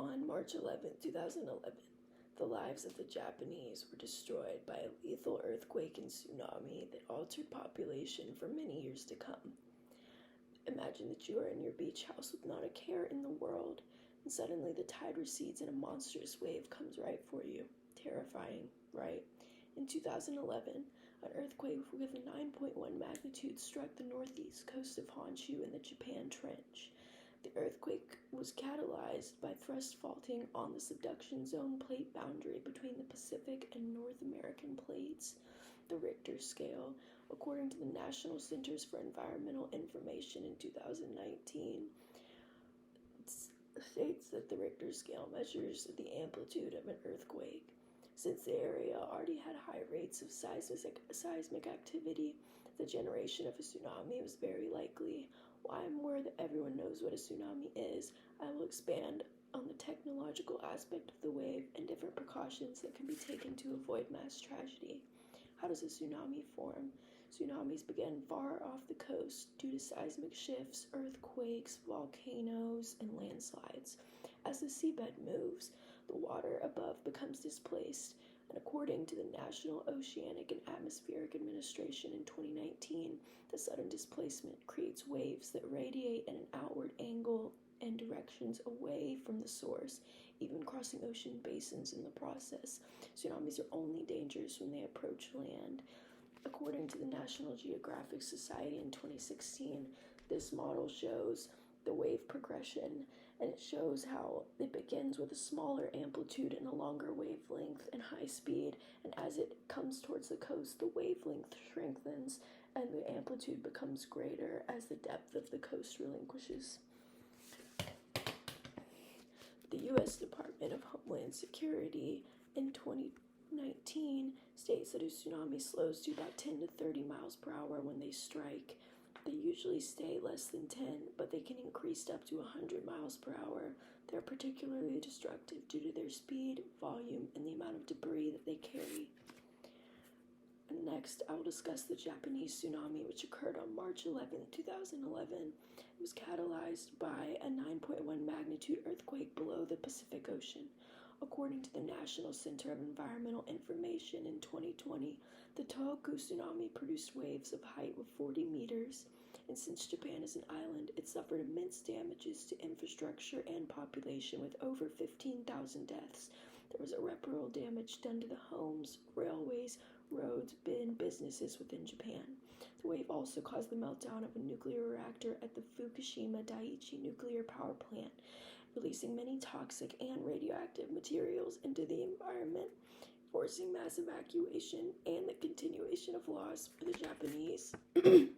On March 11, 2011, the lives of the Japanese were destroyed by a lethal earthquake and tsunami that altered population for many years to come. Imagine that you are in your beach house with not a care in the world, and suddenly the tide recedes and a monstrous wave comes right for you. Terrifying, right? In 2011, an earthquake with a 9.1 magnitude struck the northeast coast of Honshu in the Japan Trench. The earthquake was catalyzed by thrust faulting on the subduction zone plate boundary between the Pacific and North American plates. The Richter scale, according to the National Centers for Environmental Information in 2019, states that the Richter scale measures the amplitude of an earthquake. Since the area already had high rates of seismic activity, the generation of a tsunami was very likely. While I'm aware that everyone knows what a tsunami is, I will expand on the technological aspect of the wave and different precautions that can be taken to avoid mass tragedy. How does a tsunami form? Tsunamis begin far off the coast due to seismic shifts, earthquakes, volcanoes, and landslides. As the seabed moves, the water above becomes displaced, and according to the National Oceanic and Atmospheric Administration in 2019, the sudden displacement creates waves that radiate at an outward angle and directions away from the source, even crossing ocean basins in the process. Tsunamis are only dangerous when they approach land. According to the National Geographic Society in 2016, this model shows the wave progression, and it shows how it begins with a smaller amplitude and a longer wavelength and high speed, and as it comes towards the coast, the wavelength strengthens and the amplitude becomes greater as the depth of the coast relinquishes. The U.S. Department of Homeland Security in 2019 states that a tsunami slows to about 10 to 30 miles per hour when they strike. They usually stay less than 10, but they can increase up to 100 miles per hour. They're particularly destructive due to their speed, volume, and the amount of debris that they carry. And next, I will discuss the Japanese tsunami, which occurred on March 11, 2011. It was catalyzed by a 9.1 magnitude earthquake below the Pacific Ocean. According to the National Center of Environmental Information in 2020, the Tohoku tsunami produced waves of height of 40 meters, and since Japan is an island, it suffered immense damages to infrastructure and population with over 15,000 deaths. There was irreparable damage done to the homes, railways, roads, and businesses within Japan. The wave also caused the meltdown of a nuclear reactor at the Fukushima Daiichi nuclear power plant, releasing many toxic and radioactive materials into the environment, forcing mass evacuation and the continuation of loss for the Japanese. The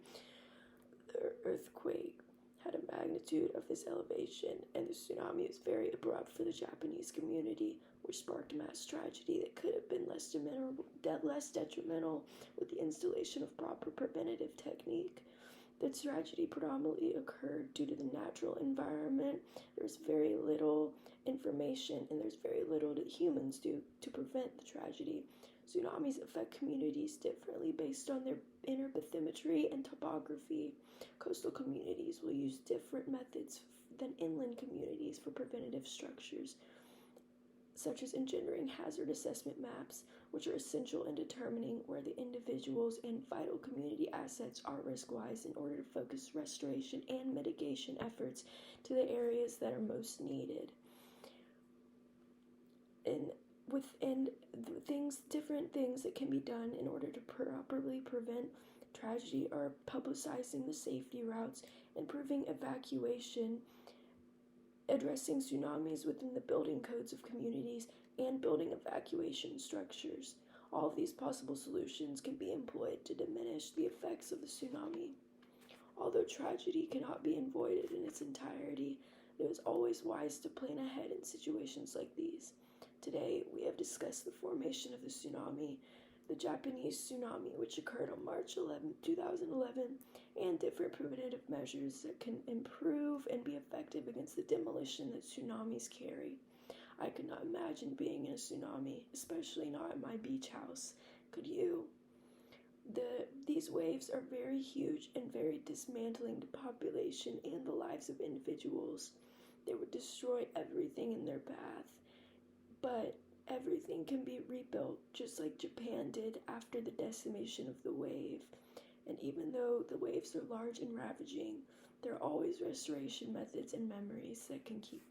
earthquake had a magnitude of this elevation, and the tsunami was very abrupt for the Japanese community, which sparked mass tragedy that could have been less detrimental with the installation of proper preventative technique. The tragedy predominantly occurred due to the natural environment. There's very little information, and there's very little that humans do to prevent the tragedy. Tsunamis affect communities differently based on their inner bathymetry and topography. Coastal communities will use different methods than inland communities for preventative structures, such as engendering hazard assessment maps, which are essential in determining where the individuals and vital community assets are risk-wise in order to focus restoration and mitigation efforts to the areas that are most needed. And different things that can be done in order to properly prevent tragedy are publicizing the safety routes, improving evacuation, addressing tsunamis within the building codes of communities, and building evacuation structures. All of these possible solutions can be employed to diminish the effects of the tsunami. Although tragedy cannot be avoided in its entirety, it is always wise to plan ahead in situations like these. Today, we have discussed the formation of the tsunami, the Japanese tsunami, which occurred on March 11, 2011, and different preventative measures that can improve and be effective against the demolition that tsunamis carry. I could not imagine being in a tsunami, especially not at my beach house. Could you? These waves are very huge and very dismantling to population and the lives of individuals. They would destroy everything in their path, but everything can be rebuilt just like Japan did after the decimation of the wave. And even though the waves are large and ravaging, there are always restoration methods and memories that can keep